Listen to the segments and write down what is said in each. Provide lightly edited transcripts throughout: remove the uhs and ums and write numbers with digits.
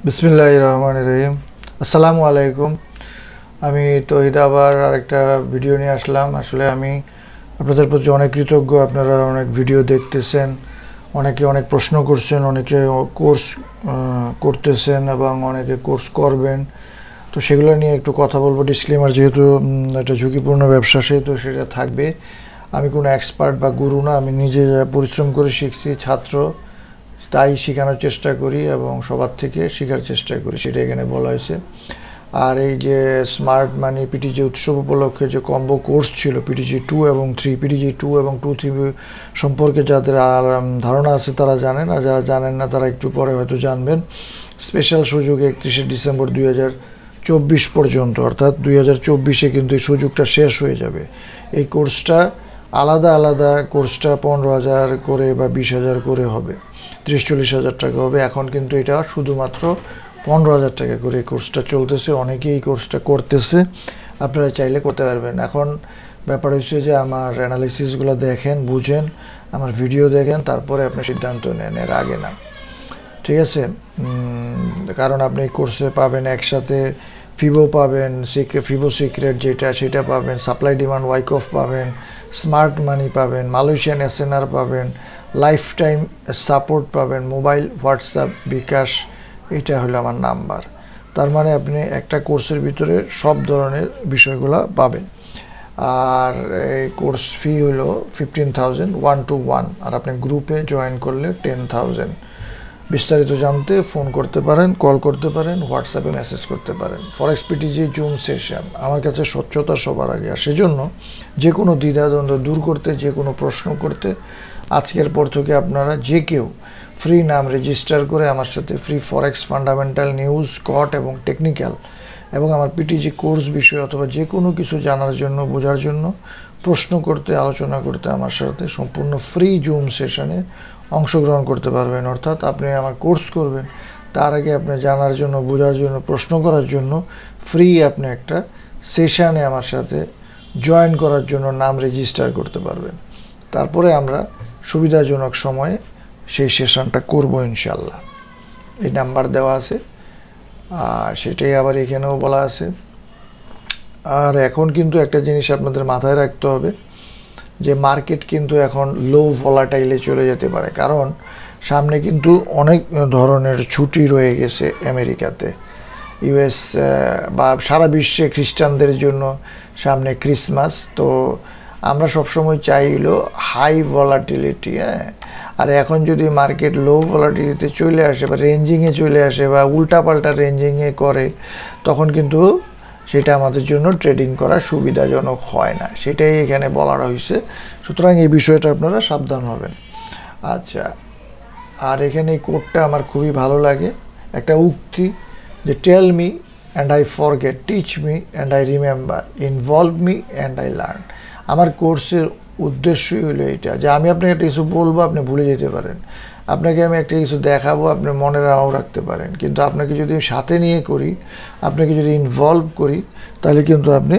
বিসমিল্লাহির রহমানির রহিম। আসসালামু আলাইকুম। আমি তৌহিদ আবার আরেকটা ভিডিও নিয়ে আসলাম। আসলে আমি আপনাদের প্রতি অনেক কৃতজ্ঞ। আপনারা অনেক ভিডিও দেখতেছেন, অনেকে অনেক প্রশ্ন করছেন, অনেকে কোর্স করতেছেন এবং অনেকে কোর্স করবেন। তো সেগুলো নিয়ে একটু কথা বলবো। ডিসক্লেমার, যেহেতু একটা ঝুঁকিপূর্ণ ব্যবসা, সেহেতু সেটা থাকবে। আমি কোনো এক্সপার্ট বা গুরু না, আমি নিজে পরিশ্রম করে শিখছি, ছাত্র তাই শেখানোর চেষ্টা করি এবং সবার থেকে শেখার চেষ্টা করি, সেটা এখানে বলা হয়েছে। আর এই যে স্মার্ট মানি পিটিজি উৎসব উপলক্ষে যে কম্বো কোর্স ছিল পিটিজি 2 এবং 3, পিটিজি 2 এবং 2-3 সম্পর্কে যাদের ধারণা আছে তারা জানেন, আর যারা জানেন না তারা একটু পরে হয়তো জানবেন। স্পেশাল সুযোগ 31শে ডিসেম্বর 2024 পর্যন্ত, অর্থাৎ 2024-এ কিন্তু এই সুযোগটা শেষ হয়ে যাবে। এই কোর্সটা আলাদা আলাদা, কোর্সটা 15,000 করে বা 20,000 করে হবে, 30-40 হাজার টাকা হবে। এখন কিন্তু এটা শুধুমাত্র 15,000 টাকা করে এই কোর্সটা চলতেছে। অনেকেই এই কোর্সটা করতেছে, আপনারা চাইলে করতে পারবেন। এখন ব্যাপার হচ্ছে যে আমার অ্যানালিসিসগুলো দেখেন, বুঝেন, আমার ভিডিও দেখেন, তারপরে আপনি সিদ্ধান্ত নেন, এর আগে না। ঠিক আছে? কারণ আপনি এই কোর্সে পাবেন একসাথে ফিবো পাবেন, ফিবো সিক্রেট যেটা সেটা পাবেন, সাপ্লাই ডিমান্ড ওয়াইকফ পাবেন, স্মার্ট মানি পাবেন, মালয়েশিয়ান এসএনআর পাবেন, লাইফ টাইম সাপোর্ট পাবেন, মোবাইল, হোয়াটসঅ্যাপ, বিকাশ, এটা হলো আমার নাম্বার। তার মানে আপনি একটা কোর্সের ভিতরে সব ধরনের বিষয়গুলো পাবেন। আর এই কোর্স ফি হলো 15,000 1-to-1, আর আপনি গ্রুপে জয়েন করলে 10,000। বিস্তারিত জানতে ফোন করতে পারেন, কল করতে পারেন, হোয়াটসঅ্যাপে মেসেজ করতে পারেন। ফরেক্স পিটিজি জুম সেশন আমার কাছে স্বচ্ছতা সবার আগে, আর সেজন্য যে কোনো দ্বিধাদ্বন্দ্ব দূর করতে, যে কোনো প্রশ্ন করতে আজকের পর থেকে আপনারা যে কেউ ফ্রি নাম রেজিস্টার করে আমার সাথে ফ্রি ফরেক্স ফান্ডামেন্টাল, নিউজ, কট এবং টেকনিক্যাল এবং আমার পিটিজি কোর্স বিষয় অথবা যে কোনো কিছু জানার জন্য, বোঝার জন্য, প্রশ্ন করতে, আলোচনা করতে আমার সাথে সম্পূর্ণ ফ্রি জুম সেশনে অংশগ্রহণ করতে পারবেন। অর্থাৎ আপনি আমার কোর্স করবেন, তার আগে আপনি জানার জন্য, বোঝার জন্য, প্রশ্ন করার জন্য ফ্রি আপনি একটা সেশানে আমার সাথে জয়েন করার জন্য নাম রেজিস্টার করতে পারবেন। তারপরে আমরা সুবিধাজনক সময়ে সেই সেশনটা করব ইনশাল্লাহ। এই নাম্বার দেওয়া আছে, আর সেটাই আবার এখানেও বলা আছে। আর এখন কিন্তু একটা জিনিস আপনাদের মাথায় রাখতে হবে যে মার্কেট কিন্তু এখন লো ভলাটাইলে চলে যেতে পারে, কারণ সামনে কিন্তু অনেক ধরনের ছুটি রয়ে গেছে আমেরিকাতে, ইউএস বা সারা বিশ্বে খ্রিস্টানদের জন্য সামনে ক্রিসমাস। তো আমরা সবসময় চাইলো হাই ভলাটিলিটি, আর এখন যদি মার্কেট লো ভলাটিলিটিতে চলে আসে বা রেঞ্জিংয়ে চলে আসে বা উল্টাপাল্টা রেঞ্জিংয়ে করে, তখন কিন্তু সেটা আমাদের জন্য ট্রেডিং করা সুবিধাজনক হয় না, সেটাই এখানে বলা হয়েছে। সুতরাং এই বিষয়টা আপনারা সাবধান হবেন। আচ্ছা, আর এখানে এই কোডটা আমার খুবই ভালো লাগে, একটা উক্তি যে tell me and I forget, teach me and I remember, involve me and I learn. আমার কোর্সের উদ্দেশ্যই হলো এইটা যে আমি আপনাকে একটা কিছু বলবো, আপনি ভুলে যেতে পারেন। আপনাকে আমি একটা কিছু দেখাবো, আপনি মনে নাও রাখতে পারেন, কিন্তু আপনাকে যদি সাথে নিয়ে করি, আপনাকে যদি ইনভলভ করি, তাহলে কিন্তু আপনি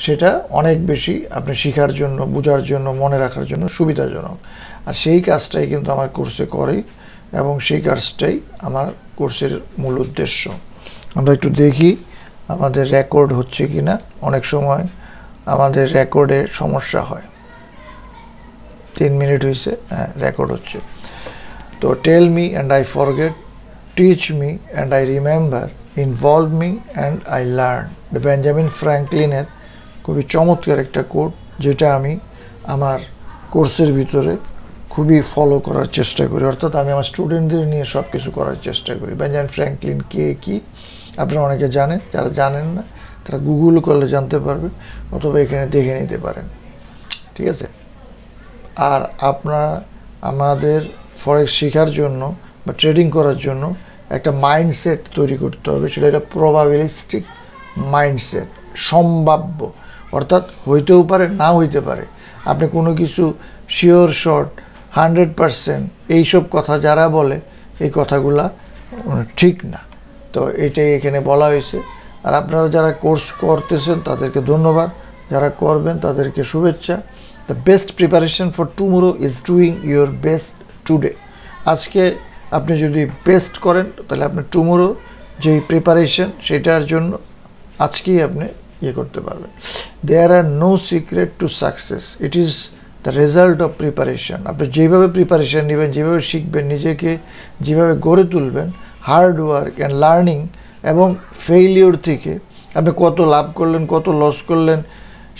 সেটা অনেক বেশি আপনি শেখার জন্য, বোঝার জন্য, মনে রাখার জন্য সুবিধাজনক। আর সেই কাজটাই কিন্তু আমার কোর্সে করে এবং সেই কাজটাই আমার কোর্সের মূল উদ্দেশ্য। আমরা একটু দেখি আমাদের রেকর্ড হচ্ছে কি না। অনেক সময় আমাদের রেকর্ডে সমস্যা হয়। 3 মিনিট হয়েছে, হ্যাঁ রেকর্ড হচ্ছে। তো tell me and I forget, teach me and I remember, involve me and I learn. Benjamin ফ্র্যাঙ্কলিনের খুবই চমৎকার একটা কোড, যেটা আমি আমার কোর্সের ভিতরে খুবই ফলো করার চেষ্টা করি। অর্থাৎ আমি আমার স্টুডেন্টদের নিয়ে সব কিছু করার চেষ্টা করি। বেঞ্জামিন ফ্র্যাঙ্কলিন কে, কি আপনারা অনেকে জানেন, যারা জানেন না তারা গুগল করলে জানতে পারবে, অথবা এখানে দেখে নিতে পারেন। ঠিক আছে? আর আপনারা আমাদের ফরেক্স শেখার জন্য বা ট্রেডিং করার জন্য একটা মাইন্ডসেট তৈরি করতে হবে, সেটা একটা প্রবাবিলিস্টিক মাইন্ডসেট, সম্ভাব্য, অর্থাৎ হইতেও পারে, না হইতে পারে। আপনি কোনো কিছু শিওর, শর্ট, 100% এইসব কথা যারা বলে, এই কথাগুলা ঠিক না। তো এটাই এখানে বলা হয়েছে। আর আপনারা যারা কোর্স করতেছেন তাদেরকে ধন্যবাদ, যারা করবেন তাদেরকে শুভেচ্ছা। The best preparation for tomorrow is doing your best today. আজকে আপনি যদি বেস্ট করেন, তাহলে আপনি টুমোরো যেই প্রিপারেশন সেটার জন্য আজকেই আপনি ইয়ে করতে পারবেন। There are no secret to success, it is the result of preparation. আপনি যেভাবে প্রিপারেশন নেবেন, যেভাবে শিখবেন, নিজেকে যেভাবে গড়ে তুলবেন, হার্ড ওয়ার্ক অ্যান্ড লার্নিং এবং ফেইলিওর থেকে আপনি কত লাভ করলেন, কত লস করলেন,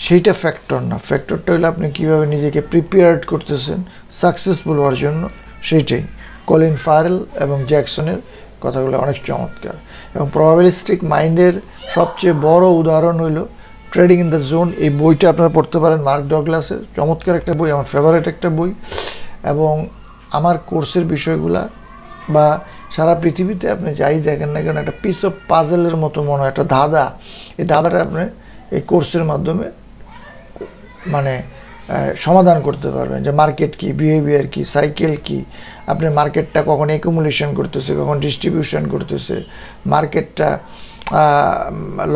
সেইটা ফ্যাক্টর না। ফ্যাক্টরটা হলো আপনি কীভাবে নিজেকে প্রিপেয়ার্ড করতেছেন সাকসেসফুল হওয়ার জন্য, সেইটাই। কলিন ফারেল এবং জ্যাকসনের কথাগুলো অনেক চমৎকার। এবং প্রবাবিলিস্টিক মাইন্ডের সবচেয়ে বড় উদাহরণ হইল ট্রেডিং ইন দ্য জোন। এই বইটা আপনারা পড়তে পারেন, মার্ক ডগলাসের চমৎকার একটা বই, আমার ফেভারিট একটা বই। এবং আমার কোর্সের বিষয়গুলা বা সারা পৃথিবীতে আপনি যাই দেখেন না কেন, একটা পিস অফ পাজেলের মতো মনে হয়, একটা ধাঁধা। এই ধাঁধাটা আপনি এই কোর্সের মাধ্যমে মানে সমাধান করতে পারবেন, যে মার্কেট কি, বিহেভিয়ার কি, সাইকেল কি, আপনি মার্কেটটা কখন অ্যাকুমুলেশন করতেছে, কখন ডিস্ট্রিবিউশন করতেছে, মার্কেটটা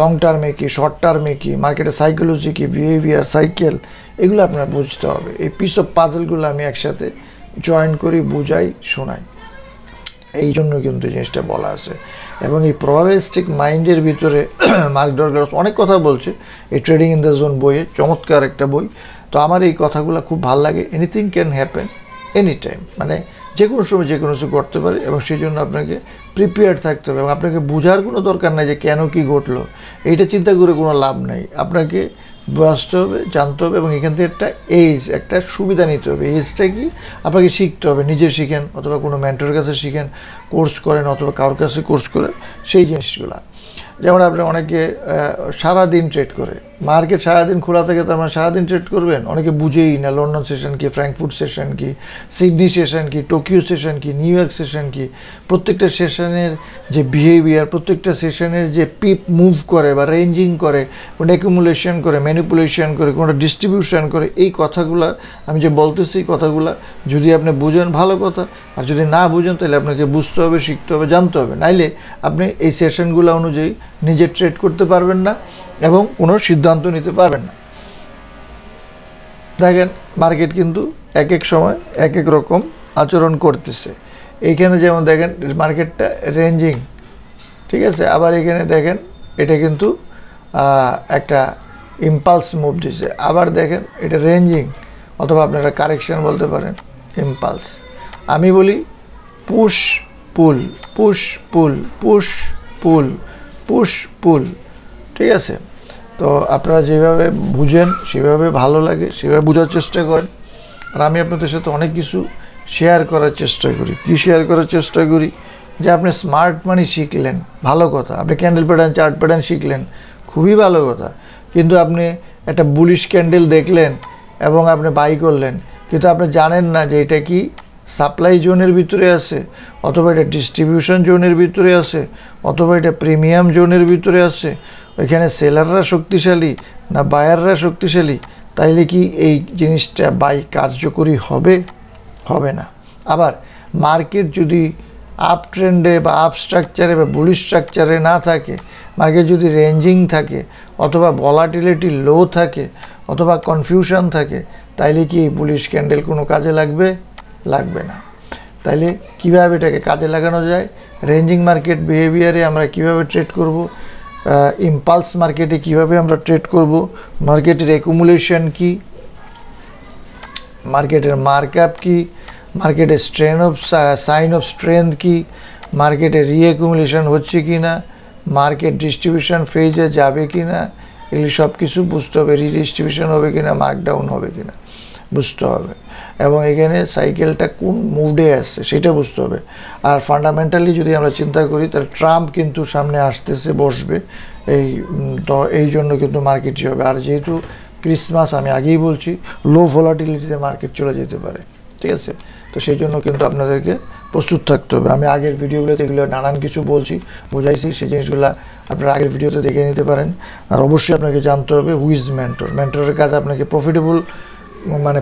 লং টার্মে কি, শর্ট টার্মে কি, মার্কেটের সাইকোলজি কি, বিহেভিয়ার, সাইকেল, এগুলো আপনার বুঝতে হবে। এই পিস অফ পাজেলগুলো আমি একসাথে জয়েন করি, বুঝাই, শোনাই, এই জন্য কিন্তু জিনিসটা বলা আছে। এবং এই প্রবাবিলিস্টিক মাইন্ডের ভিতরে মার্ক ডগলাস অনেক কথা বলছে এই ট্রেডিং ইন দ্য জোন বইয়ে, চমৎকার একটা বই। তো আমার এই কথাগুলো খুব ভালো লাগে। Anything can happen any time, মানে যে কোনো সময় যে কোনো কিছু করতে পারে, এবং সেই জন্য আপনাকে প্রিপেয়ার্ড থাকতে হবে। এবং আপনাকে বোঝার কোনো দরকার নাই যে কেন কি ঘটলো, এইটা চিন্তা করে কোনো লাভ নেই। আপনাকে বুঝতে হবে, জানতে হবে, এবং এখান থেকে একটা সুবিধা নিতে হবে। এজটা কি আপনাকে শিখতে হবে, নিজে শিখেন অথবা কোনো মেন্টরের কাছে শিখেন, কোর্স করেন অথবা কারোর কাছে কোর্স করেন, সেই জিনিসগুলো। যেমন আপনি অনেকে সারাদিন ট্রেড করে, মার্কেট সারাদিন খোলা থাকে, তার মানে সারাদিন ট্রেড করবেন। অনেকে বুঝেই না লন্ডন সেশন কি, ফ্র্যাঙ্কফুর্ট সেশন কি, সিডনি সেশন কি, টোকিও সেশন কি, নিউ ইয়র্ক সেশন কি, প্রত্যেকটা সেশনের যে বিহেভিয়ার, প্রত্যেকটা সেশনের যে পিপ মুভ করে বা রেঞ্জিং করে, কোনটা অ্যাকুমুলেশন করে, ম্যানিপুলেশন করে, কোনটা ডিস্ট্রিবিউশন করে, এই কথাগুলো আমি যে বলতেছি, কথাগুলো যদি আপনি বুঝেন ভালো কথা, আর যদি না বুঝেন তাহলে আপনাকে বুঝতে হবে, শিখতে হবে, জানতে হবে। নাইলে আপনি এই সেশনগুলো অনুযায়ী নিজে ট্রেড করতে পারবেন না এবং কোনো সিদ্ধান্ত নিতে পারবেন না। দেখেন মার্কেট কিন্তু এক এক সময় এক এক রকম আচরণ করতেছে। এইখানে যেমন দেখেন মার্কেটটা রেঞ্জিং, ঠিক আছে, আবার এখানে দেখেন এটা কিন্তু একটা ইম্পালস মুভ দিচ্ছে, আবার দেখেন এটা রেঞ্জিং, অথবা আপনারা কারেকশন বলতে পারেন, ইম্পালস। আমি বলি পুশ পুল, পুশ পুল, পুশ পুল, পুশ পুল, ঠিক আছে। তো আপনারা যেভাবে বুঝেন, সেভাবে ভালো লাগে, সেভাবে বোঝার চেষ্টা করেন। আর আমি আপনাদের সাথে অনেক কিছু শেয়ার করার চেষ্টা করি। কি শেয়ার করার চেষ্টা করি? যে আপনি স্মার্ট মানি শিখলেন, ভালো কথা। আপনি ক্যান্ডেল প্যাটার্ন, চার্ট প্যাটার্ন শিখলেন, খুবই ভালো কথা। কিন্তু আপনি একটা বুলিশ ক্যান্ডেল দেখলেন এবং আপনি বাই করলেন, কিন্তু আপনি জানেন না যে এটা কি সাপ্লাই জোনের ভিতরে আছে, অথবা এটা ডিস্ট্রিবিউশন জোনের ভিতরে আছে, অথবা এটা প্রিমিয়াম জোনের ভিতরে আছে। ওইখানে সেলাররা শক্তিশালী না বায়াররা শক্তিশালী, তাইলে কি এই জিনিসটা বাই কার্যকরী হবে? হবে না। আবার মার্কেট যদি আপ ট্রেন্ডে বা আপ স্ট্রাকচারে বা বুলিশ স্ট্রাকচারে না থাকে, মার্কেট যদি রেঞ্জিং থাকে, অথবা ভলাটিলিটি লো থাকে, অথবা কনফিউশন থাকে, তাইলে কি এই বুলিশ ক্যান্ডেল কোনো কাজে লাগবে? লাগবে না। তাইলে কিভাবে এটাকে কাজে লাগানো যায়? রেঞ্জিং মার্কেট বিহেভিয়ারে আমরা কিভাবে ট্রেড করব, ইম্পালস মার্কেটে কিভাবে আমরা ট্রেড করব, মার্কেটের অ্যাকুমুলেশন কি, মার্কেটের মার্কআপ কি, মার্কেটের সাইন অফ স্ট্রেংথ কি, মার্কেটে রিঅ্যাকুমুলেশন হচ্ছে কি না, মার্কেট ডিস্ট্রিবিউশন ফেজে যাবে কি না, এগুলি সব কিছু বুঝতে হবে। রিডিস্ট্রিবিউশন হবে কি না, মার্কডাউন হবে কি না বুঝতে হবে। এবং এখানে সাইকেলটা কোন মুডে আসছে সেটা বুঝতে হবে। আর ফান্ডামেন্টালি যদি আমরা চিন্তা করি, তাহলে ট্রাম্প কিন্তু সামনে আসতেছে, বসবে, এই জন্য কিন্তু মার্কেট হবে। আর যেহেতু ক্রিসমাস, আমি আগেই বলছি, লো ভলাটিলিটিতে মার্কেট চলে যেতে পারে, ঠিক আছে। তো সেই জন্য কিন্তু আপনাদেরকে প্রস্তুত থাকতে হবে। আমি আগের ভিডিওগুলোতে এগুলো নানান কিছু বলছি, বোঝাইছি, সেই জিনিসগুলো আপনারা আগের ভিডিওতে দেখে নিতে পারেন। আর অবশ্যই আপনাকে জানতে হবে হুইজ মেন্টর। মেন্টরের কাজ আপনাকে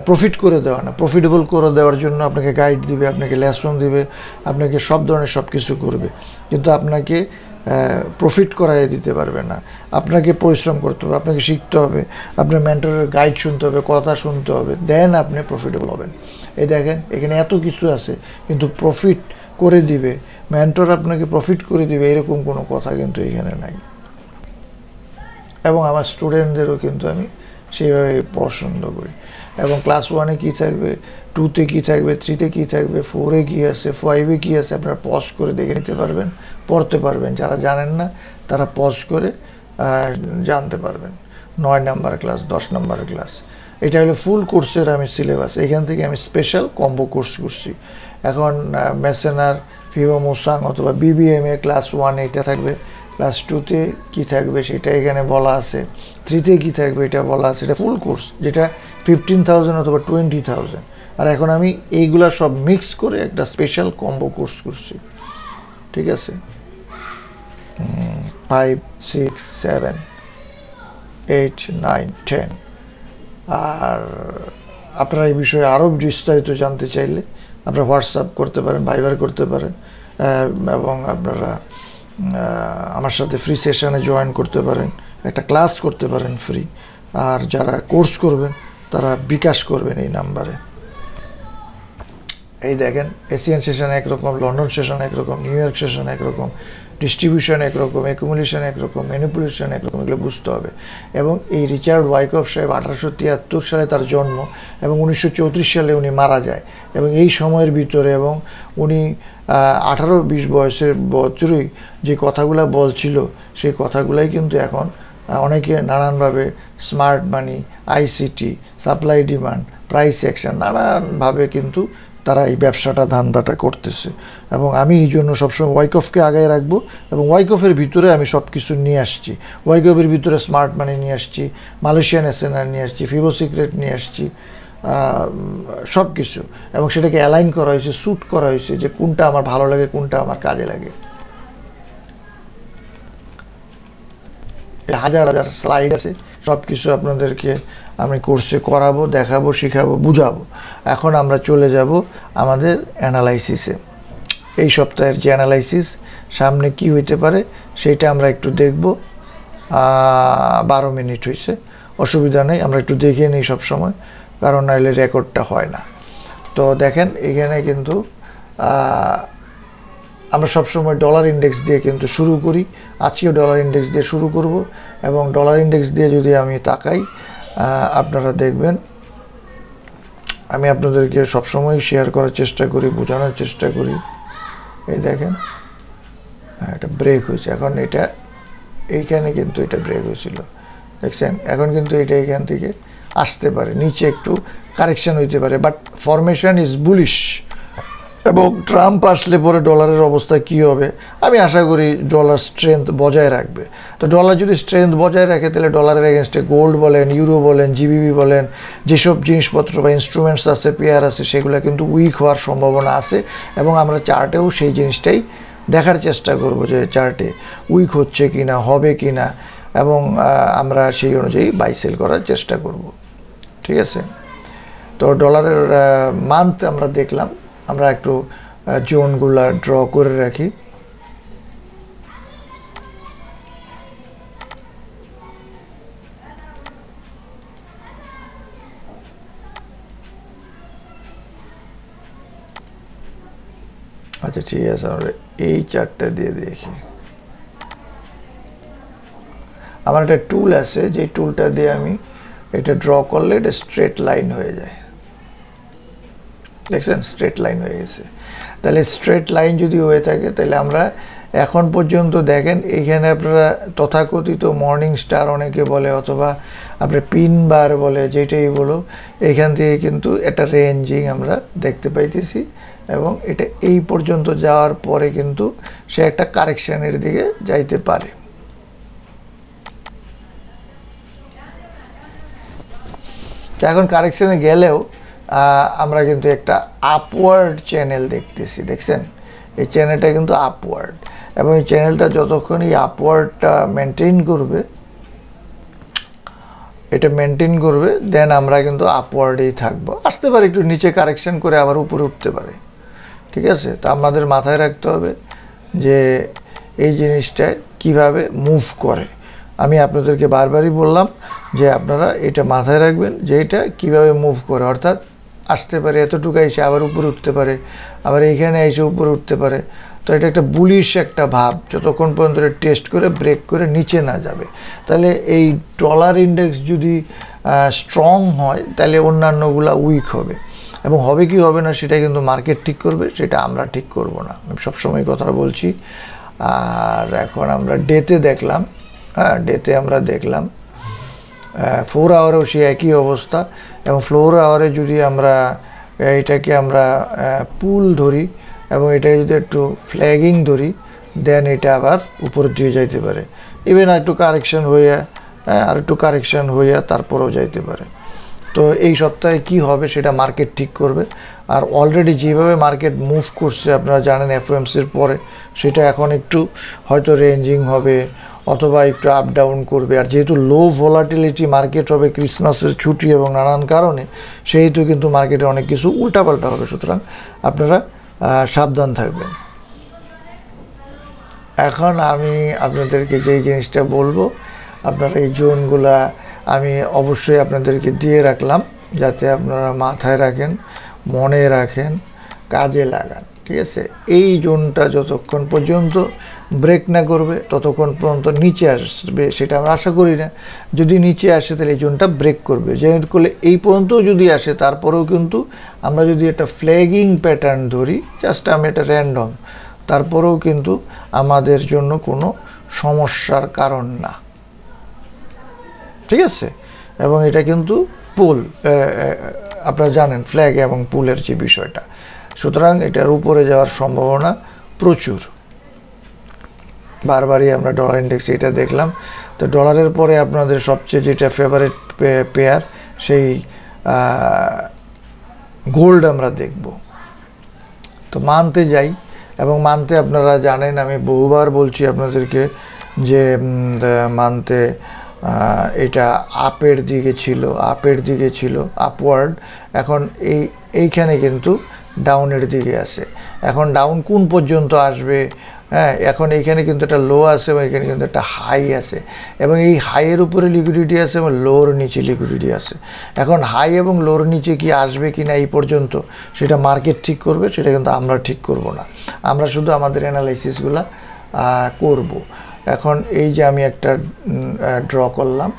প্রফিট করে দেওয়া না, প্রফিটেবল করে দেওয়ার জন্য আপনাকে গাইড দিবে, আপনাকে লেসন দিবে, আপনাকে সব ধরনের সব কিছু করবে, কিন্তু আপনাকে প্রফিট করাই দিতে পারবে না। আপনাকে পরিশ্রম করতে হবে, আপনাকে শিখতে হবে, আপনার মেন্টরের গাইড শুনতে হবে, কথা শুনতে হবে, দেন আপনি প্রফিটেবল হবেন। এই দেখেন এখানে এত কিছু আছে, কিন্তু প্রফিট করে দিবে, মেন্টর আপনাকে প্রফিট করে দিবে এরকম কোনো কথা কিন্তু এখানে নাই। এবং আমার স্টুডেন্টদেরও কিন্তু আমি সেইভাবে পছন্দ করি। এবং ক্লাস 1-এ কী থাকবে, 2-তে কী থাকবে, 3-তে কী থাকবে, 4-এ কী আছে, 5-এ কী আছে, আপনারা পজ করে দেখে নিতে পারবেন, পড়তে পারবেন। যারা জানেন না তারা পজ করে জানতে পারবেন। 9 নাম্বার ক্লাস, 10 নাম্বার ক্লাস, এটা হলো ফুল কোর্সের আমি সিলেবাস। এখান থেকে আমি স্পেশাল কম্বো কোর্স করছি। এখন মেসেনার, ফিভো মোসাং অথবা বিবিএমএ ক্লাস 1 এটা থাকবে, ক্লাস 2-তে কী থাকবে সেটা এখানে বলা আছে, 3-তে কী থাকবে এটা বলা আছে। এটা ফুল কোর্স, যেটা 15,000 অথবা 20,000। আর এখন আমি এইগুলা সব মিক্স করে একটা স্পেশাল কম্বো কোর্স করছি, ঠিক আছে। 5, 6, 7, 8, 9, 10। আর আপনারা এই বিষয়ে আরও বিস্তারিত জানতে চাইলে আপনারা হোয়াটসঅ্যাপ করতে পারেন, ভাইবার করতে পারেন, এবং আপনারা আমার সাথে ফ্রি সেশনে জয়েন করতে পারেন, একটা ক্লাস করতে পারেন ফ্রি। আর যারা কোর্স করবেন তারা বিকাশ করবেন এই নাম্বারে। এই দেখেন এশিয়ান সেশন একরকম, লন্ডন সেশন একরকম, নিউ ইয়র্ক সেশন একরকম, ডিস্ট্রিবিউশন একরকম, অ্যাকুমুলেশন একরকম, ম্যানিপুলেশন একরকম, এগুলো বুঝতে হবে। এবং এই রিচার্ড ওয়াইকফ সাহেব 1873 সালে তার জন্ম এবং 1934 সালে উনি মারা যায়। এবং এই সময়ের ভিতরে এবং উনি 18-20 বছরই যে কথাগুলো বলছিল সেই কথাগুলাই কিন্তু এখন অনেকে নানানভাবে স্মার্ট মানি, ICT, supply demand, price action, নানানভাবে কিন্তু তারা এই ব্যবসাটা ধান্দাটা করতেছে। এবং আমি এই জন্য সবসময় ওয়াইকফকে আগায় রাখবো। এবং ওয়াইকফের ভিতরে আমি সব কিছু নিয়ে আসছি। ওয়াইকফের ভিতরে স্মার্ট মানি নিয়ে আসছি, মালয়েশিয়ান এসএনআর নিয়ে আসছি, ফিভো সিক্রেট নিয়ে আসছি, সব কিছু। এবং সেটাকে অ্যালাইন করা হয়েছে, স্যুট করা হয়েছে যে কোনটা আমার ভালো লাগে, কোনটা আমার কাজে লাগে। হাজার হাজার স্লাইড আছে, সব কিছু আপনাদেরকে আমি কোর্সে করাবো, দেখাবো, শিখাবো, বুঝাবো। এখন আমরা চলে যাব আমাদের অ্যানালাইসিসে। এই সপ্তাহের যে অ্যানালাইসিস, সামনে কি হইতে পারে সেইটা আমরা একটু দেখব। 12 মিনিট হয়েছে, অসুবিধা নেই, আমরা একটু দেখে নিই সবসময়, কারণ নাহলে রেকর্ডটা হয় না। তো দেখেন এখানে কিন্তু আমরা সবসময় ডলার ইন্ডেক্স দিয়ে কিন্তু শুরু করি। আজকেও ডলার ইন্ডেক্স দিয়ে শুরু করব। এবং ডলার ইন্ডেক্স দিয়ে যদি আমি তাকাই, আপনারা দেখবেন আমি আপনাদেরকে সবসময় শেয়ার করার চেষ্টা করি, বোঝানোর চেষ্টা করি। এই দেখেন এটা ব্রেক হয়েছে, এখন এটা এইখানে কিন্তু এটা ব্রেক হয়েছিল, দেখছেন। এখন কিন্তু এটা এখান থেকে আসতে পারে, নিচে একটু কারেকশন হইতে পারে, বাট ফরমেশন ইজ বুলিশ। এবং ট্রাম্প আসলে পরে ডলারের অবস্থা কী হবে, আমি আশা করি ডলার স্ট্রেংথ বজায় রাখবে। তো ডলার যদি স্ট্রেংথ বজায় রাখে তাহলে ডলারের এগেনস্টে গোল্ড বলেন, ইউরো বলেন, জিবিবি বলেন, যেসব জিনিসপত্র বা ইনস্ট্রুমেন্টস আছে, পেয়ার আছে, সেগুলো কিন্তু উইক হওয়ার সম্ভাবনা আছে। এবং আমরা চার্টেও সেই জিনিসটাই দেখার চেষ্টা করব যে চার্টে উইক হচ্ছে কি না, হবে কি না, এবং আমরা সেই অনুযায়ী বাই সেল করার চেষ্টা করব, ঠিক আছে। তো ডলারের মান্থ আমরা দেখলাম, আমরা একটু জোনগুলা ড্র করে রাখি। আচ্ছা ঠিক আছে, আমরা এই চার্টটা দিয়ে দেখি। আমার একটা টুল আছে, যে টুলটা দিয়ে আমি এটা ড্র করলে এটা স্ট্রেট লাইন হয়ে যায়, দেখছেন স্ট্রেট লাইন হয়ে গেছে। তাহলে স্ট্রেট লাইন যদি হয়ে থাকে তাহলে আমরা এখন পর্যন্ত দেখেন এইখানে আপনারা তথাকথিত মর্নিং স্টার অনেকে বলে, অথবা আপনার পিন বার বলে, যেটাই বলো, এখান থেকে কিন্তু একটা রেঞ্জিং আমরা দেখতে পাইতেছি। এবং এটা এই পর্যন্ত যাওয়ার পরে কিন্তু সে একটা কারেকশানের দিকে যাইতে পারে। এখন কারেকশানে গেলেও আমরা কিন্তু একটা আপওয়ার্ড চ্যানেল দেখতেছি, দেখছেন এই চ্যানেলটা কিন্তু আপওয়ার্ড। এবং এই চ্যানেলটা যতক্ষণ এই আপওয়ার্ডটা মেনটেন করবে, এটা মেনটেন করবে, দেন আমরা কিন্তু আপওয়ার্ডেই থাকবো। আসতে পারে একটু নিচে কারেকশন করে আবার উপরে উঠতে পারে, ঠিক আছে। তা আমাদের মাথায় রাখতে হবে যে এই জিনিসটা কিভাবে মুভ করে। আমি আপনাদেরকে বারবারই বললাম যে আপনারা এটা মাথায় রাখবেন যে এটা কীভাবে মুভ করে, অর্থাৎ আসতে পারে এতটুকু এসে আবার উপরে উঠতে পারে, আবার এইখানে এসে উপরে উঠতে পারে। তো এটা একটা বুলিশ একটা ভাব, যতক্ষণ পর্যন্ত টেস্ট করে ব্রেক করে নিচে না যাবে। তাহলে এই ডলার ইন্ডেক্স যদি স্ট্রং হয় তাহলে অন্যান্যগুলা উইক হবে, এবং হবে কি হবে না সেটা কিন্তু মার্কেট ঠিক করবে, সেটা আমরা ঠিক করব না। আমি সবসময় কথাটা বলছি। আর এখন আমরা ডেতে দেখলাম, হ্যাঁ ডেতে আমরা দেখলাম 4 আওয়ারেও সে একই অবস্থা, এবং 4 আওয়ারে যদি আমরা এটাকে আমরা পুল ধরি এবং এটাকে যদি একটু ফ্ল্যাগিং ধরি, দেন এটা আবার উপরের দিকে যাইতে পারে। ইভেন আর একটু কারেকশন হইয়া, আর একটু কারেকশন হইয়া তারপরেও যাইতে পারে। তো এই সপ্তাহে কি হবে সেটা মার্কেট ঠিক করবে। আর অলরেডি যেভাবে মার্কেট মুভ করছে আপনারা জানেন এফওএমসির পরে, সেটা এখন একটু হয়তো রেঞ্জিং হবে অথবা একটু আপ ডাউন করবে। আর যেহেতু লো ভোলাটিলিটি মার্কেট হবে ক্রিসমাসের ছুটি এবং নানান কারণে, সেহেতু কিন্তু মার্কেটে অনেক কিছু উল্টাপাল্টা হবে। সুতরাং আপনারা সাবধান থাকবেন। এখন আমি আপনাদেরকে যেই জিনিসটা বলবো, আপনারা এই জোনগুলা আমি অবশ্যই আপনাদেরকে দিয়ে রাখলাম, যাতে আপনারা মাথায় রাখেন, মনে রাখেন, কাজে লাগান। ঠিক আছে, এই জোনটা যতক্ষণ পর্যন্ত ব্রেক না করবে ততক্ষণ পর্যন্ত নিচে আসবে সেটা আমরা আশা করি না। যদি নিচে আসে তাহলে এই জোনটা ব্রেক করবে, যেহেতু করলে এই পর্যন্ত যদি আসে তারপরেও কিন্তু আমরা যদি একটা ফ্ল্যাগিং প্যাটার্ন ধরি, জাস্ট আমি এটা র্যান্ডম, তারপরেও কিন্তু আমাদের জন্য কোনো সমস্যার কারণ না। ঠিক আছে, এবং এটা কিন্তু পুল, আপনারা জানেন ফ্ল্যাগ এবং পুলের যে বিষয়টা, সুতরাং এটার উপরে যাওয়ার সম্ভাবনা প্রচুর। বারবারই আমরা ডলার ইন্ডেক্স এটা দেখলাম। তো ডলারের পরে আপনাদের সবচেয়ে যেটা ফেভারিট পেয়ার, সেই গোল্ড আমরা দেখব। তো মানতে যাই, এবং মানতে আপনারা জানেন আমি বহুবার বলছি আপনাদেরকে যে মানতে এটা আপের দিকে ছিল আপওয়ার্ড, এখন এইখানে কিন্তু ডাউনের দিকে আছে। এখন ডাউন কোন পর্যন্ত আসবে, হ্যাঁ এখন এইখানে কিন্তু একটা লো আছে এবং এখানে কিন্তু একটা হাই আছে, এবং এই হাইয়ের উপরে লিকুইডিটি আছে এবং লোর নিচে লিকুইডিটি আছে। এখন হাই এবং লোর নিচে কি আসবে কি না এই পর্যন্ত সেটা মার্কেট ঠিক করবে, সেটা কিন্তু আমরা ঠিক করব না। আমরা শুধু আমাদের অ্যানালাইসিসগুলো করব। এখন এই যে আমি একটা ড্র করলাম,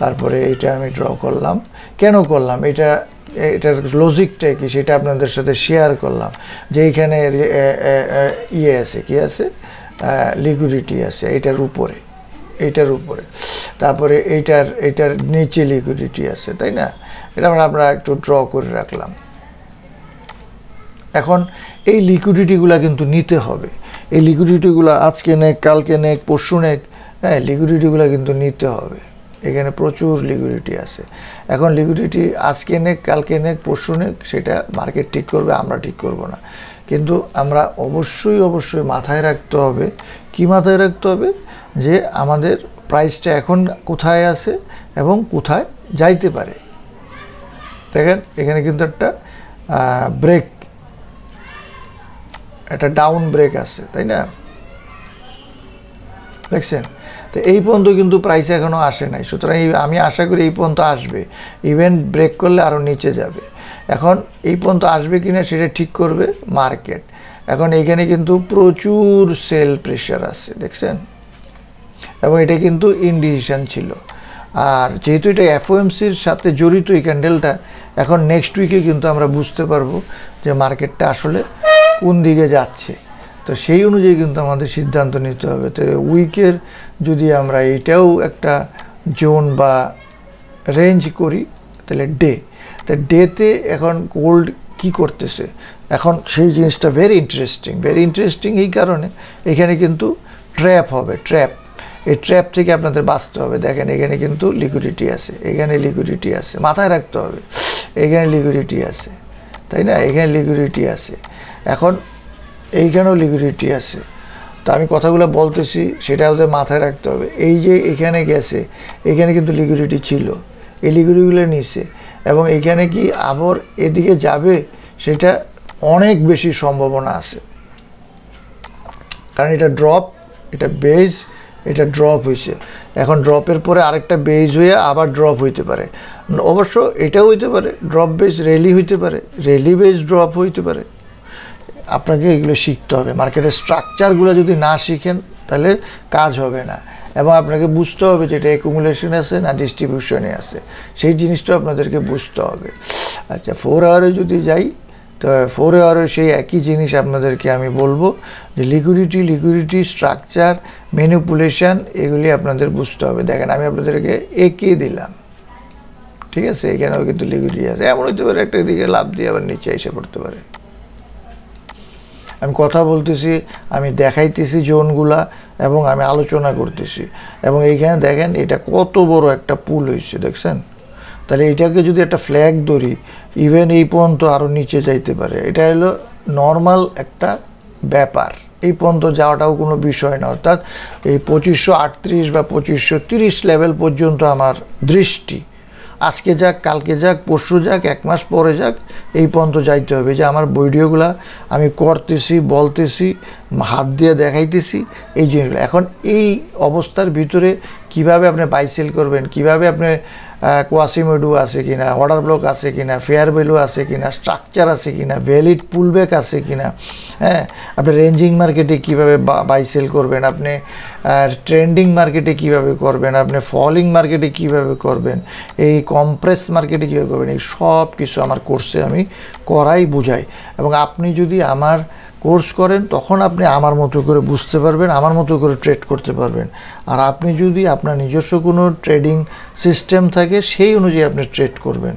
তারপরে এইটা আমি ড্র করলাম, কেন করলাম এটার লজিকটা কি সেটা আপনাদের সাথে শেয়ার করলাম। যে এইখানে আছে লিকুইডিটি আছে এইটার উপরে, তারপরে এইটার নিচে লিকুইডিটি আছে, তাই না? এটা আমরা একটু ড্র করে রাখলাম। এখন এই লিকুইডিটিগুলো কিন্তু নিতে হবে, এই লিকুইডিটিগুলো আজকে নেক, কালকে নেক, পরশু নেক, হ্যাঁ লিকুইডিটিগুলো কিন্তু নিতে হবে। এখানে প্রচুর লিকুইডিটি আছে। এখন লিকুইডিটি আজকে নেক, কালকে নেক, পরশু নেক, সেটা মার্কেট ঠিক করবে, আমরা ঠিক করব না। কিন্তু আমরা অবশ্যই মাথায় রাখতে হবে, কি মাথায় রাখতে হবে, যে আমাদের প্রাইসটা এখন কোথায় আছে এবং কোথায় যাইতে পারে। দেখেন এখানে কিন্তু একটা ব্রেক, একটা ডাউন ব্রেক আছে, তাই না? দেখছেন? তো এই পর্যন্ত কিন্তু প্রাইস এখনও আসে নাই, সুতরাং আমি আশা করি এই পর্যন্ত আসবে, ইভেন ব্রেক করলে আরও নিচে যাবে। এখন এই পর্যন্ত আসবে কিনা সেটা ঠিক করবে মার্কেট। এখন এখানে কিন্তু প্রচুর সেল প্রেশার আছে, দেখছেন, এবং এটা কিন্তু ইনডিসিশন ছিল। আর যেহেতু এটা এফওএমসির সাথে জড়িত এই ক্যান্ডেলটা, এখন নেক্সট উইকে কিন্তু আমরা বুঝতে পারবো যে মার্কেটটা আসলে কোন দিকে যাচ্ছে। তো সেই অনুযায়ী কিন্তু আমাদের সিদ্ধান্ত নিতে হবে। তো উইকের যদি আমরা এটাও একটা জোন বা রেঞ্জ করি, তাহলে তো ডেতে এখন গোল্ড কি করতেছে, এখন সেই জিনিসটা ভেরি ইন্টারেস্টিং এই কারণে এখানে কিন্তু ট্র্যাপ হবে, এই ট্র্যাপ থেকে আপনাদের বাঁচতে হবে। দেখেন এখানে কিন্তু লিকুইডিটি আছে, এখানে লিকুইডিটি আছে, মাথায় রাখতে হবে, এখানে লিকুইডিটি আছে, তাই না? এখানে লিকুইডিটি আছে, এখন এইখানেও লিকুইডিটি আছে। তো আমি কথাগুলো বলতেছি সেটা ওদের মাথায় রাখতে হবে। এই যে এখানে গেছে, এখানে কিন্তু লিকুইডিটি ছিল, এই লিকুইডিটিগুলো নিছে, এবং এখানে কি আবার এদিকে যাবে সেটা অনেক বেশি সম্ভাবনা আছে। কারণ এটা ড্রপ, এটা বেজ, এটা ড্রপ হয়েছে। এখন ড্রপের পরে আরেকটা বেজ হয়ে আবার ড্রপ হইতে পারে, অবশ্য এটাও হইতে পারে ড্রপ বেজ র্যালি হইতে পারে, র্যালি বেজ ড্রপ হইতে পারে। আপনাকে এগুলো শিখতে হবে। মার্কেটের স্ট্রাকচারগুলো যদি না শিখেন তাহলে কাজ হবে না, এবং আপনাকে বুঝতে হবে যে এটা অ্যাকুমুলেশনে আছে না ডিস্ট্রিবিউশনে আছে, সেই জিনিসটা আপনাদেরকে বুঝতে হবে। আচ্ছা 4 আওয়ারে যদি যাই, তো 4 আওয়ারে সেই একই জিনিস আপনাদেরকে আমি বলবো যে লিকুইডিটি স্ট্রাকচার, ম্যানিপুলেশন, এগুলি আপনাদের বুঝতে হবে। দেখেন আমি আপনাদেরকে একে দিলাম, ঠিক আছে, এখানেও কিন্তু লিকুইডিটি আছে। এমন হইতে পারে একটা দিকে লাভ দিয়ে আবার নিচে এসে পড়তে পারে। আমি কথা বলতেছি, আমি দেখাইতেছি জোনগুলা, এবং আমি আলোচনা করতেছি, এবং এইখানে দেখেন এটা কত বড় একটা পুল হয়েছে, দেখছেন? তাহলে এটাকে যদি একটা ফ্ল্যাগ ধরি, ইভেন এই পর্যন্ত আরও নিচে যাইতে পারে। এটা হলো নর্মাল একটা ব্যাপার, এই পর্যন্ত যাওয়াটাও কোনো বিষয় না। অর্থাৎ এই 2538 বা 2530 লেভেল পর্যন্ত আমার দৃষ্টি, আজকে যাক, কালকে যাক, পরশু যাক, 1 মাস পরে যাক, এই পর্যন্ত যাইতে হবে। যে আমার ভিডিওগুলো আমি করতেছি, বলতেছি, হাত দিয়ে দেখাইতেছি, এই জিনিসগুলো। এখন এই অবস্থার ভিতরে কিভাবে আপনি বাই সেল করবেন, কিভাবে আপনি কোয়াসিমোডু আছে কিনা, অর্ডার ব্লক আছে কিনা, ফেয়ার ভ্যালু আছে কিনা, স্ট্রাকচার আছে কিনা, ভ্যালিড পুলব্যাক আছে কিনা, হ্যাঁ, আপনি রেঞ্জিং মার্কেটে কিভাবে বাই সেল করবেন, আপনি ট্রেন্ডিং মার্কেটে কিভাবে করবেন, আপনি ফলিং মার্কেটে কিভাবে করবেন, এই কম্প্রেস মার্কেটে কীভাবে করবেন, এই সব কিছু আমার কোর্সে আমি করাই বুঝাই। এবং আপনি যদি আমার কোর্স করেন তখন আপনি আমার মতো করে বুঝতে পারবেন, আমার মতো করে ট্রেড করতে পারবেন। আর আপনি যদি আপনার নিজস্ব কোনো ট্রেডিং সিস্টেম থাকে, সেই অনুযায়ী আপনি ট্রেড করবেন।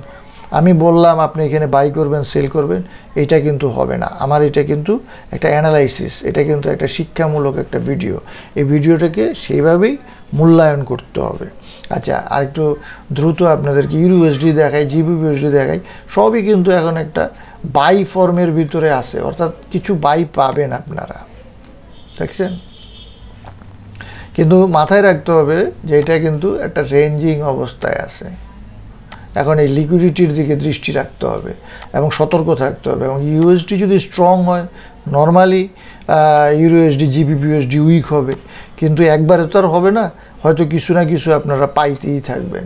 আমি বললাম আপনি এখানে বাই করবেন, সেল করবেন, এটা কিন্তু হবে না। আমার এটা কিন্তু একটা অ্যানালাইসিস, এটা কিন্তু একটা শিক্ষামূলক একটা ভিডিও। এই ভিডিওটাকে সেইভাবেই মূল্যায়ন করতে হবে। আচ্ছা, আর একটু দ্রুত আপনাদেরকে ইউএসডি দেখাই, জিবিইউএসডি দেখাই, সবই কিন্তু এখন একটা বাই ফর্মের ভিতরে আছে, অর্থাৎ কিছু বাই পাবেন আপনারা, দেখছেন? কিন্তু মাথায় রাখতে হবে যে এটা কিন্তু একটা রেঞ্জিং অবস্থায় আছে। এখন এই লিকুইডিটির দিকে দৃষ্টি রাখতে হবে এবং সতর্ক থাকতে হবে। এবং ইউএসডি যদি স্ট্রং হয়, নর্মালি ইউএসডি, জিবিইউএসডি উইক হবে, কিন্তু একবারে তো আর হবে না, হয়তো কিছু না কিছু আপনারা পাইতেই থাকবেন।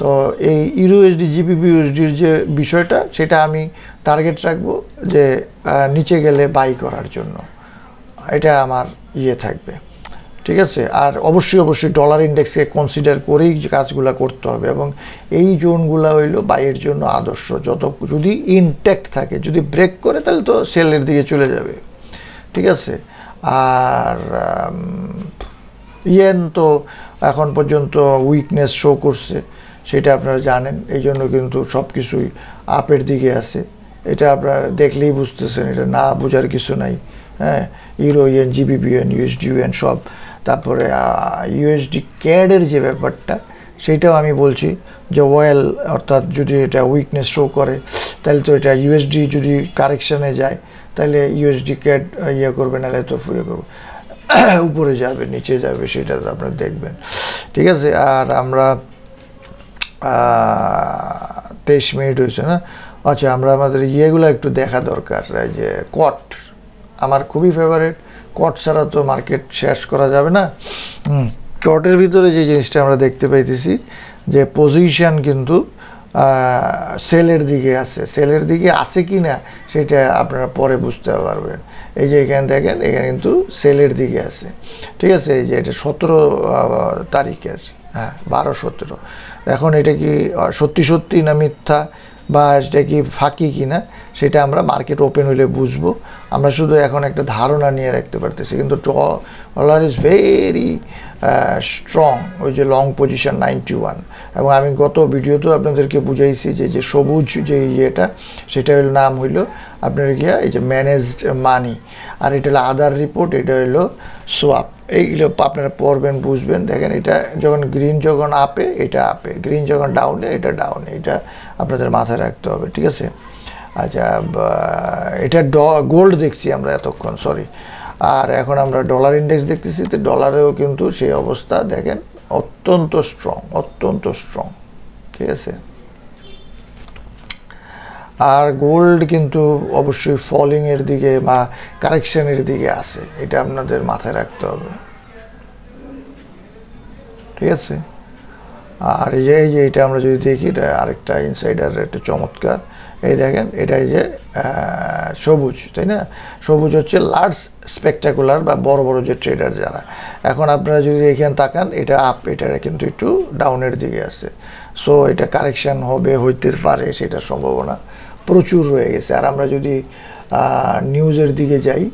তো এই ইউএসডি, জিবিইউএসডির যে বিষয়টা, সেটা আমি টার্গেট রাখবো যে নিচে গেলে বাই করার জন্য, এটা আমার থাকবে, ঠিক আছে? আর অবশ্যই ডলার ইন্ডেক্সকে কনসিডার করেই কাজগুলো করতে হবে, এবং এই জোনগুলো হইলো বাইয়ের জন্য আদর্শ। যদি ইনট্যাক্ট থাকে, যদি ব্রেক করে তাহলে তো সেলের দিকে চলে যাবে, ঠিক আছে? আর ইয়েন তো এখন পর্যন্ত উইকনেস শো করছে, সেটা আপনারা জানেন, এই জন্য কিন্তু সব কিছুই আপের দিকে আছে। এটা আপনারা দেখলেই বুঝতেছেন, এটা না বোঝার কিছু নাই। হ্যাঁ, ইউরো ইয়েন, জিবিইউএন, ইউএসডিইউএন সব। তারপরে ইউএসডি ক্যাডের যে ব্যাপারটা, সেইটাও আমি বলছি যে ওয়েল, অর্থাৎ যদি এটা উইকনেস শো করে তাহলে তো এটা ইউএসডি যদি কারেকশানে যায় তাহলে ইউএসডি ক্যাড করবে, নাহলে তো করবে, উপরে যাবে, নিচে যাবে, সেটা তো আপনারা দেখবেন, ঠিক আছে? আর আমরা 23 মিনিট হয়েছে না? আচ্ছা, আমরা আমাদের ইয়েগুলো একটু দেখা দরকার। যে কট আমার খুবই ফেভারিট, কট ছাড়া তো মার্কেট শেষ করা যাবে না। কটের ভিতরে যে জিনিসটা আমরা দেখতে পাইতেছি যে পজিশন কিন্তু সেলের দিকে আছে, সেলের দিকে আছে কি না সেটা আপনারা পরে বুঝতে পারবেন। এই যে এখানে দেখেন, এখানে কিন্তু সেলের দিকে আছে, ঠিক আছে? এই যে এটা 17 তারিখের, হ্যাঁ 12-17। এখন এটা কি সত্যি না মিথ্যা, বা সেটা কি ফাঁকি কিনা, সেটা আমরা মার্কেট ওপেন হলে বুঝবো। আমরা শুধু এখন একটা ধারণা নিয়ে রাখতে পারতেছি, কিন্তু ডলার ইজ ভেরি স্ট্রং। ওই যে লং পজিশন 91, এবং আমি গত ভিডিওতেও আপনাদেরকে বুঝাইছি যে সবুজ যে ইয়েটা, সেটা হলো নাম হইলো আপনার গিয়া এই যে ম্যানেজড মানি, আর এটা হলো আদার রিপোর্ট, এটা হলো সোয়াপ। এইগুলো আপনারা পড়বেন, বুঝবেন। দেখেন, এটা যখন গ্রিন যখন আপে এটা আপে, গ্রিন যখন ডাউনে এটা ডাউনে, এটা আপনাদের মাথায় রাখতে হবে, ঠিক আছে? আচ্ছা, এটা গোল্ড দেখছি আমরা এতক্ষণ, সরি। আর এখন আমরা ডলার ইন্ডেক্স দেখতেছি, তো ডলারেও কিন্তু সেই অবস্থা দেখেন, অত্যন্ত স্ট্রং, ঠিক আছে? আর গোল্ড কিন্তু অবশ্যই ফলিং এর দিকে বা কারেকশনের দিকে আছে, এটা আপনাদের মাথায় রাখতে হবে, ঠিক আছে। আর এই যে এটা আমরা যদি দেখি, এটা আরেকটা ইনসাইডার একটা চমৎকার, এই দেখেন এটা এই যে সবুজ, তাই না? সবুজ হচ্ছে লার্জ স্পেকটাকুলার বা বড় বড় যে ট্রেডার যারা। এখন আপনারা যদি এখানে তাকান, এটা আপ, এটা কিন্তু একটু ডাউনের দিকে আছে। সো এটা কারেকশন হইতে পারে, সেটার সম্ভাবনা প্রচুর রয়ে গেছে। আর আমরা যদি নিউজের দিকে যাই,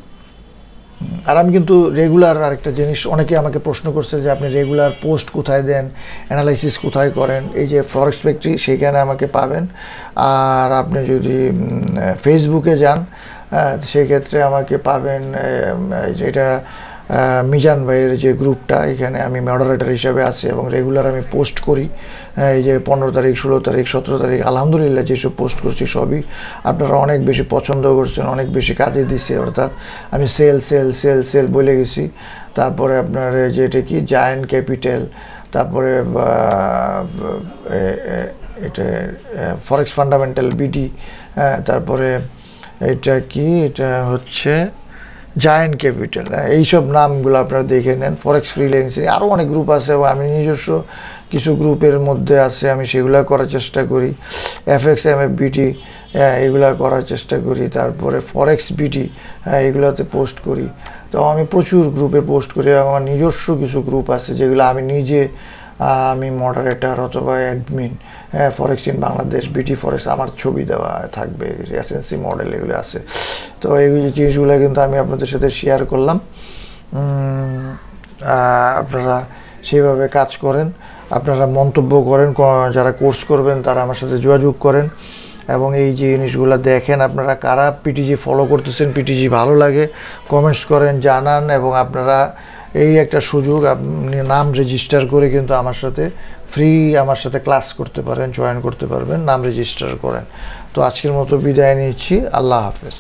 আর আমি কিন্তু রেগুলার আরেকটা জিনিস, অনেকে আমাকে প্রশ্ন করছে যে আপনি রেগুলার পোস্ট কোথায় দেন, অ্যানালাইসিস কোথায় করেন। এই যে ফরেক্স ফ্যাক্টরি, সেইখানে আমাকে পাবেন। আর আপনি যদি ফেসবুকে যান, সেই ক্ষেত্রে আমাকে পাবেন, যেটা মিজান ভাইয়ের যে গ্রুপটা, এখানে আমি মডারেটর হিসাবে আছি এবং রেগুলার আমি পোস্ট করি। এই যে 15 তারিখ, 16 তারিখ, 17 তারিখ, আলহামদুলিল্লাহ যেসব পোস্ট করছি সবই আপনারা অনেক বেশি পছন্দ করছেন, অনেক বেশি কাজে দিচ্ছে। অর্থাৎ আমি সেল সেল সেল সেল বলে গেছি। তারপরে আপনার যেটা কি জায়ান্ট ক্যাপিটাল, তারপরে এটা ফরেক্স ফান্ডামেন্টাল বিডি, তারপরে এটা কি, এটা হচ্ছে জায়ান্ট ক্যাপিটাল, এইসব নামগুলো আপনারা দেখে নেন। ফরেক্স ফ্রিল্যান্সিং আরও অনেক গ্রুপ আছে এবং আমি নিজস্ব কিছু গ্রুপের মধ্যে আছে, আমি সেগুলো করার চেষ্টা করি। FXMFBT এগুলো করার চেষ্টা করি। তারপরে ফরেক্স বিটি এগুলোতে পোস্ট করি। তো আমি প্রচুর গ্রুপে পোস্ট করি। আমার নিজস্ব কিছু গ্রুপ আছে যেগুলো আমি নিজে, আমি মডারেটর অথবা অ্যাডমিন। ফরেক্স ইন বাংলাদেশ, বিটি ফরেক্স, আমার ছবি দেওয়া থাকবে, এসএনসি মডেল এগুলো আছে। তো এই জিনিসগুলো কিন্তু আমি আপনাদের সাথে শেয়ার করলাম। আপনারা সেইভাবে কাজ করেন, আপনারা মন্তব্য করেন, যারা কোর্স করবেন তারা আমার সাথে যোগাযোগ করেন এবং এই যে জিনিসগুলো দেখেন। আপনারা কারা পিটিজি ফলো করতেছেন, পিটিজি ভালো লাগে কমেন্টস করেন, জানান। এবং আপনারা এই একটা সুযোগ, আপনি নাম রেজিস্টার করে কিন্তু আমার সাথে ফ্রি আমার সাথে ক্লাস করতে পারেন, জয়েন করতে পারবেন, নাম রেজিস্টার করেন। তো আজকের মতো বিদায় নিচ্ছি, আল্লাহ হাফেজ।